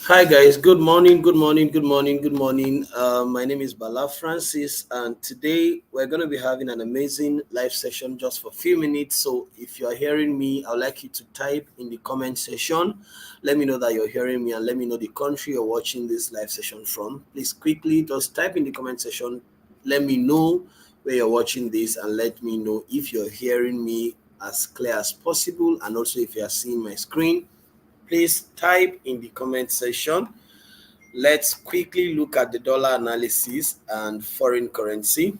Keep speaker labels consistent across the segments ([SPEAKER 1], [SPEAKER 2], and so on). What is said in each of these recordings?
[SPEAKER 1] Hi guys, good morning, good morning, good morning, good morning. My name is Bala Francis, and today we're going to be having an amazing live session just for a few minutes. So, if you are hearing me, I'd like you to type in the comment section. Let me know that you're hearing me, and let me know the country you're watching this live session from. Please quickly just type in the comment section. Let me know where you're watching this, and let me know if you're hearing me as clear as possible, and also if you are seeing my screen. Please type in the comment section. Let's quickly look at the dollar analysis and foreign currency.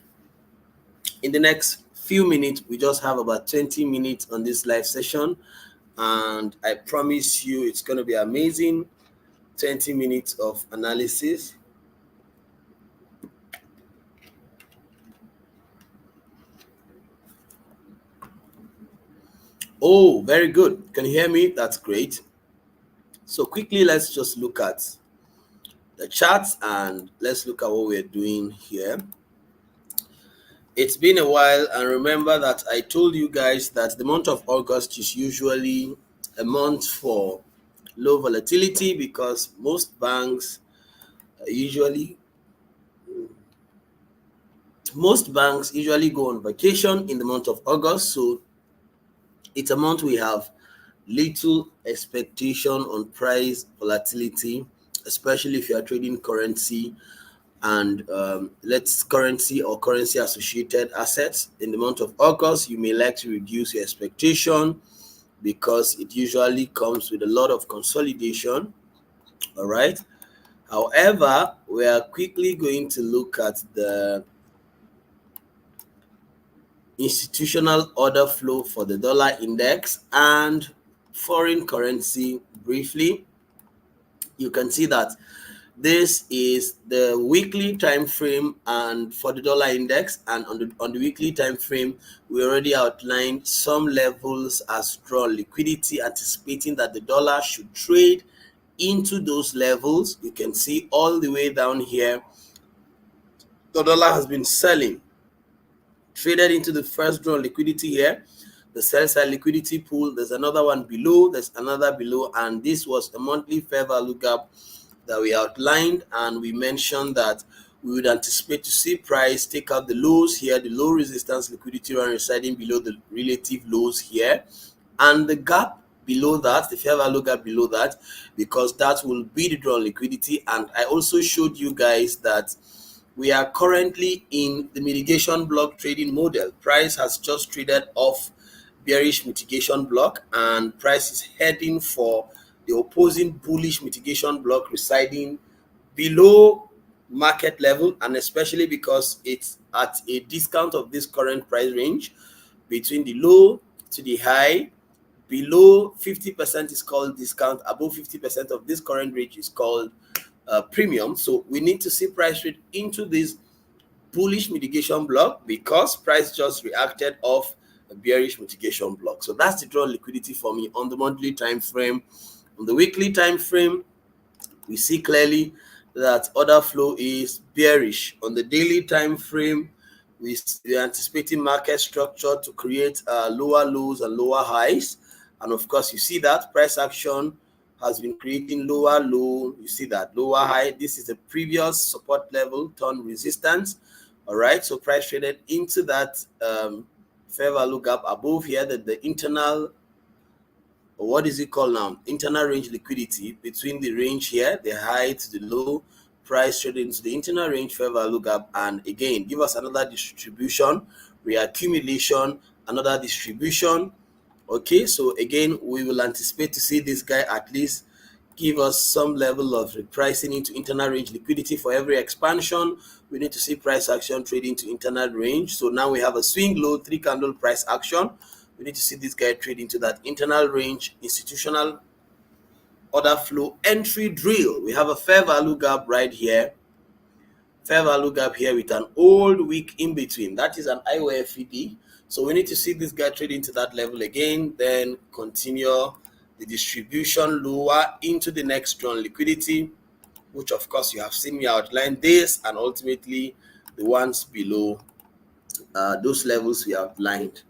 [SPEAKER 1] In the next few minutes, we just have about 20 minutes on this live session, and I promise you it's going to be amazing. 20 minutes of analysis. Oh, very good. Can you hear me? That's great. So quickly, let's just look at the charts and let's look at what we're doing here. It's been a while, and remember that I told you guys that the month of August is usually a month for low volatility because usually most banks usually go on vacation in the month of August. So it's a month we have little expectation on price volatility, especially if you are trading currency and let's currency or currency associated assets. In the month of August, you may like to reduce your expectation because it usually comes with a lot of consolidation. All right. However, we are quickly going to look at the institutional order flow for the dollar index and foreign currency briefly. You can see that this is the weekly time frame and for the dollar index, and on the weekly time frame we already outlined some levels as drawn liquidity, anticipating that the dollar should trade into those levels. You can see all the way down here the dollar has been selling, traded into the first drawn liquidity here, the sell side liquidity pool. There's another one below, there's another below, and this was a monthly fair value gap that we outlined, and we mentioned that we would anticipate to see price take out the lows here, the low resistance liquidity run residing below the relative lows here, and the gap below that, the fair value gap below that, because that will be the drawn liquidity. And I also showed you guys that we are currently in the mitigation block trading model. Price has just traded off bearish mitigation block, and price is heading for the opposing bullish mitigation block residing below market level, and especially because it's at a discount of this current price range between the low to the high. Below 50% is called discount, above 50% of this current range is called premium. So we need to see price trade into this bullish mitigation block because price just reacted off a bearish mitigation block. So that's the draw liquidity for me on the monthly time frame. On the weekly time frame, we see clearly that order flow is bearish. On the daily time frame, we are anticipating market structure to create lower lows and lower highs, and of course you see that price action has been creating lower low. You see that lower high, this is the previous support level turn resistance. All right, so price traded into that fair value gap above here, that the internal, or what is it called now, internal range liquidity between the range here, the high to the low. Price traded into the internal range fair value gap, and again give us another distribution, reaccumulation, another distribution. Okay, so again we will anticipate to see this guy at least give us some level of repricing into internal range liquidity. For every expansion, we need to see price action trading to internal range. So now we have a swing low, 3 candle price action. We need to see this guy trade into that internal range institutional order flow entry drill. We have a fair value gap right here, fair value gap here with an old wick in between. That is an IOFED. So we need to see this guy trade into that level again, then continue the distribution lower into the next strong liquidity, which of course you have seen me outline this, and ultimately the ones below those levels we outlined.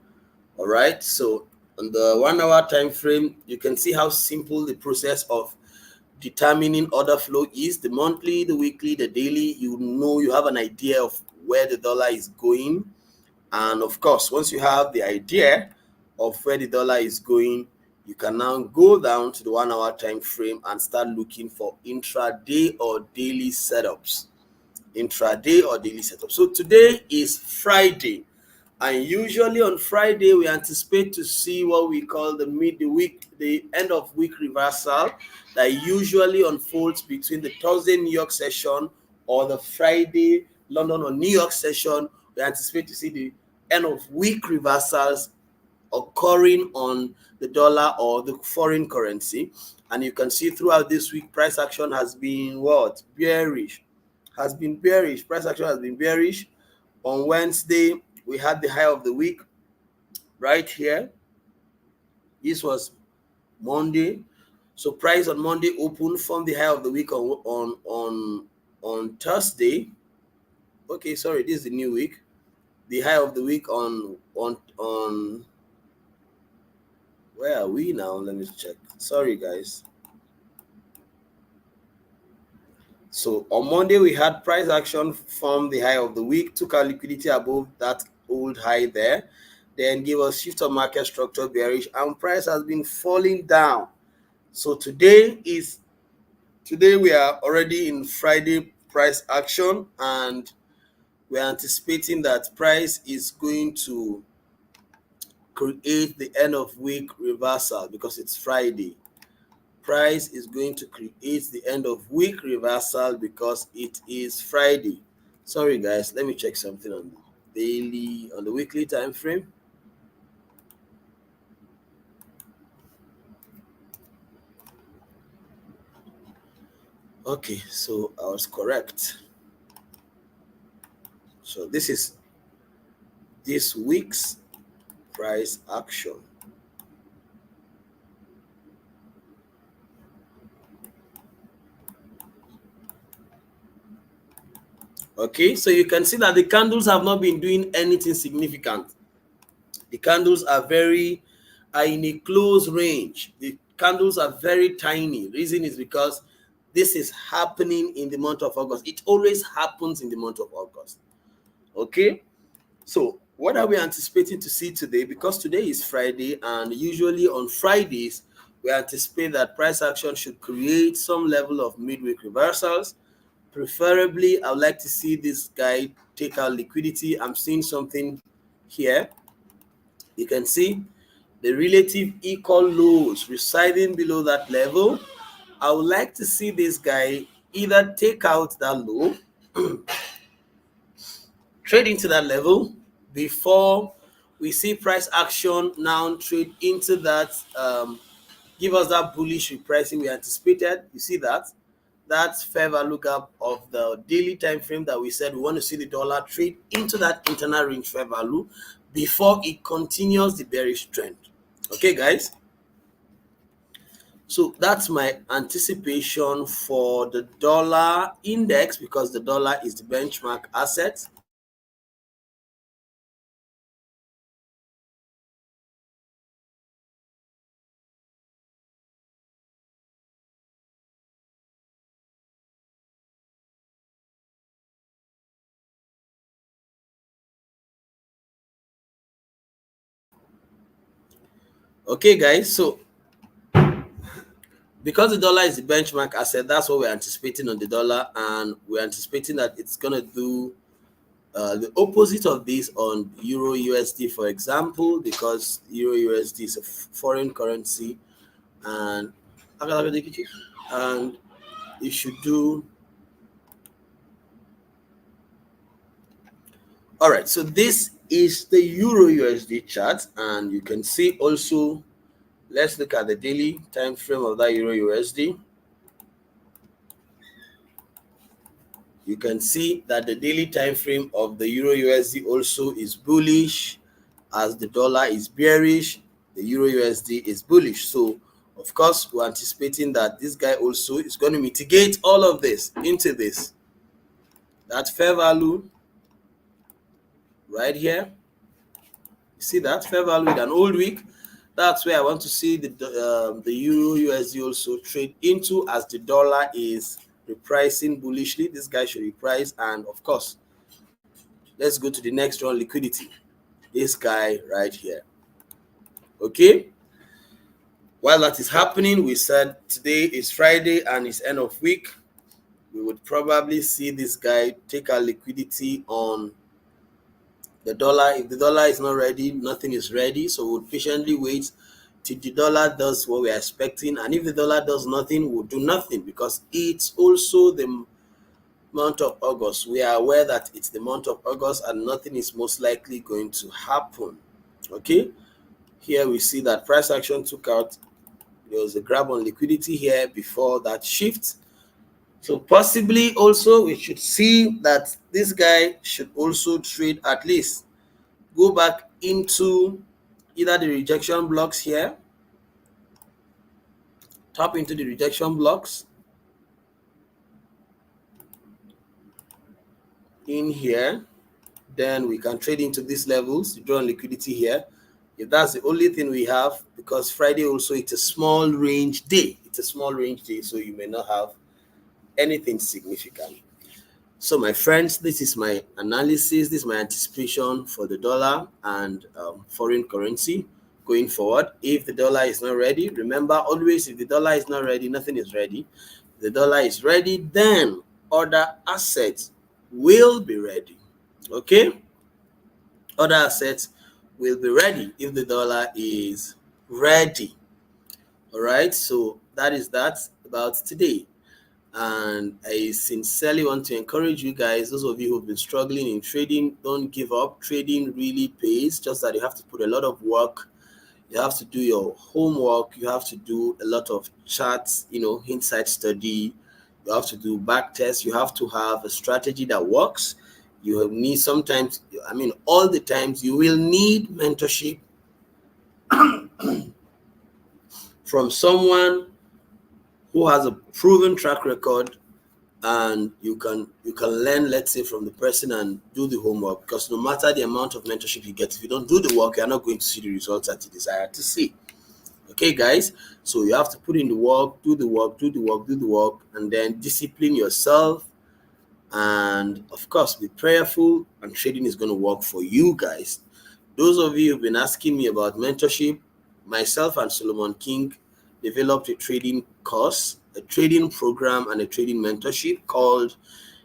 [SPEAKER 1] All right, so on the 1 hour time frame, you can see how simple the process of determining order flow is, the monthly, the weekly, the daily. You know, you have an idea of where the dollar is going. And of course, once you have the idea of where the dollar is going, you can now go down to the 1 hour time frame and start looking for intraday or daily setups. Intraday or daily setup. So today is Friday, and usually on Friday we anticipate to see what we call the end of week reversal that usually unfolds between the Thursday New York session or the Friday London or New York session. We anticipate to see the end of week reversals occurring on the dollar or the foreign currency. And you can see throughout this week, price action has been what? Bearish. Has been bearish. Price action has been bearish. On Wednesday, we had the high of the week right here. This was Monday. So price on Monday opened from the high of the week on Thursday. Okay, sorry, this is the new week. The high of the week on where are we now? Let me check. Sorry, guys. So on Monday, we had price action from the high of the week, took our liquidity above that old high there, then gave us shift of market structure bearish, and price has been falling down. So today we are already in Friday price action, and we're anticipating that price is going to create the end of week reversal because it's Friday. Price is going to create the end of week reversal because it is Friday. Sorry guys, let me check something on the weekly time frame. Okay, so I was correct. So this is this week's price action. Okay, so you can see that the candles have not been doing anything significant. The candles are in a close range. The candles are very tiny. Reason is because this is happening in the month of August. It always happens in the month of August. Okay, so what are we anticipating to see today? Because today is Friday, and usually on Fridays we anticipate that price action should create some level of midweek reversals. Preferably, I would like to see this guy take out liquidity. I'm seeing something here. You can see the relative equal lows residing below that level. I would like to see this guy either take out that low, trade into that level before we see price action now trade into that, give us that bullish repricing we anticipated. You see that? That's fair value gap of the daily time frame that we said we want to see the dollar trade into that internal range fair value before it continues the bearish trend. Okay, guys? So that's my anticipation for the dollar index because the dollar is the benchmark asset. Okay, guys, so because the dollar is the benchmark asset, that's what we're anticipating on the dollar, and we're anticipating that it's going to do the opposite of this on Euro USD, for example, because Euro USD is a foreign currency, and it should do. All right, so this is the Euro USD chart, and you can see also, let's look at the daily time frame of that Euro USD. You can see that the daily time frame of the Euro USD also is bullish, as the dollar is bearish, the Euro USD is bullish. So of course we're anticipating that this guy also is going to mitigate all of this into this. That fair value right here, you see that fair value in an old week, That's where I want to see the euro USD also trade into, as the dollar is repricing bullishly. This guy should reprice, and of course, let's go to the next one, liquidity. This guy right here. Okay. While that is happening, we said today is Friday and it's end of week. We would probably see this guy take our liquidity on the dollar. If the dollar is not ready, nothing is ready. So we'll patiently wait till the dollar does what we're expecting. And if the dollar does nothing, we'll do nothing, because it's also the month of August. We are aware that it's the month of August and nothing is most likely going to happen. Okay. Here we see that price action took out. There was a grab on liquidity here before that shift. So possibly also we should see that this guy should also trade, at least go back into either the rejection blocks here, tap into the rejection blocks in here, then we can trade into these levels, draw on liquidity here. If that's the only thing we have, because Friday also it's a small range day. It's a small range day, so you may not have anything significant. So my friends, this is my analysis. This is my anticipation for the dollar and foreign currency going forward. If the dollar is not ready, remember always, if the dollar is not ready, nothing is ready. If the dollar is ready, then other assets will be ready. Okay? Other assets will be ready if the dollar is ready. All right, so that is that about today. And I sincerely want to encourage you guys, those of you who've been struggling in trading, don't give up. Trading really pays, just that you have to put a lot of work. You have to do your homework. You have to do a lot of charts, inside study. You have to do back tests. You have to have a strategy that works. You need sometimes, all the times, you will need mentorship from someone who has a proven track record, and you can learn, let's say, from the person and do the homework, because no matter the amount of mentorship you get, if you don't do the work, you're not going to see the results that you desire to see. Okay, guys, so you have to put in the work, do the work, and then discipline yourself, and of course be prayerful, and trading is going to work for you guys. Those of you who've been asking me about mentorship, myself and Solomon King developed a trading course, a trading program, and a trading mentorship called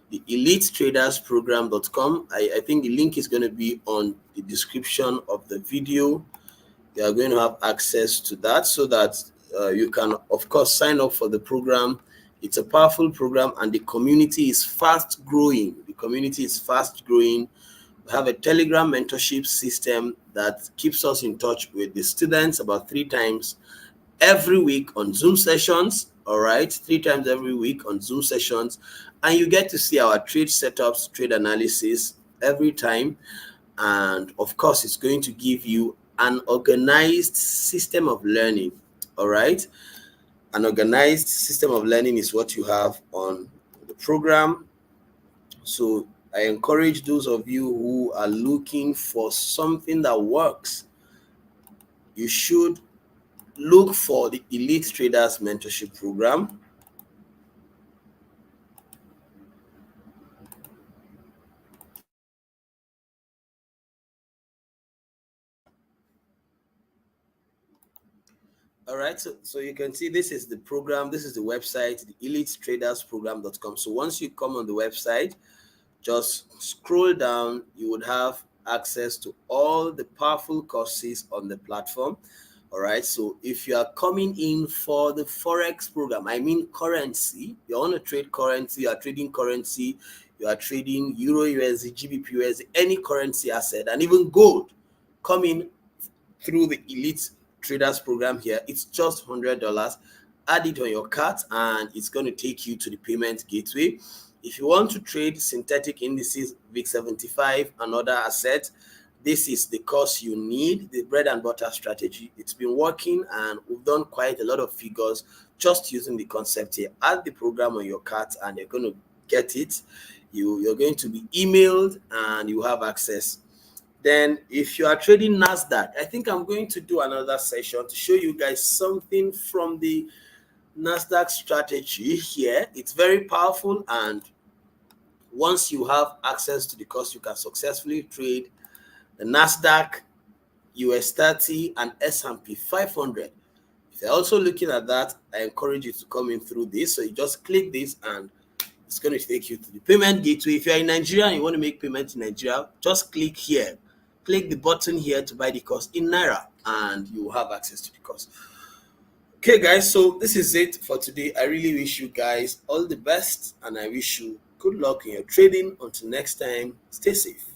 [SPEAKER 1] the EliteTradersProgram.com. I think the link is going to be on the description of the video. You are going to have access to that, so that you can, of course, sign up for the program. It's a powerful program, and the community is fast growing. We have a Telegram mentorship system that keeps us in touch with the students about 3 times every week on Zoom sessions. All right, 3 times every week on Zoom sessions, and you get to see our trade setups, trade analysis every time. And of course, it's going to give you an organized system of learning. All right, an organized system of learning is what you have on the program. So I encourage those of you who are looking for something that works, you should look for the Elite Traders Mentorship Program. All right, so you can see this is the program, this is the website, the EliteTradersProgram.com. So once you come on the website, just scroll down, you would have access to all the powerful courses on the platform. All right, so if you are coming in for the Forex program, I mean currency, you want to trade currency, you are trading currency, you are trading Euro USD, GBP USD, any currency asset, and even gold, coming through the Elite Traders program here, it's just $100. Add it on your cart, and it's going to take you to the payment gateway. If you want to trade synthetic indices, VIX 75, and other assets, this is the course you need, the bread and butter strategy. It's been working, and we've done quite a lot of figures just using the concept here. Add the program on your cart, and you're going to get it. You're going to be emailed, and you have access Then if you are trading Nasdaq, I think I'm going to do another session to show you guys something from the Nasdaq strategy here. It's very powerful, and once you have access to the course, you can successfully trade the Nasdaq, US 30, and S&P 500. If you're also looking at that, I encourage you to come in through this. So you just click this and it's going to take you to the payment gateway. If you're in Nigeria and you want to make payment in Nigeria, just click here. Click the button here to buy the course in Naira, and you will have access to the course. Okay, guys, so this is it for today. I really wish you guys all the best, and I wish you good luck in your trading. Until next time, stay safe.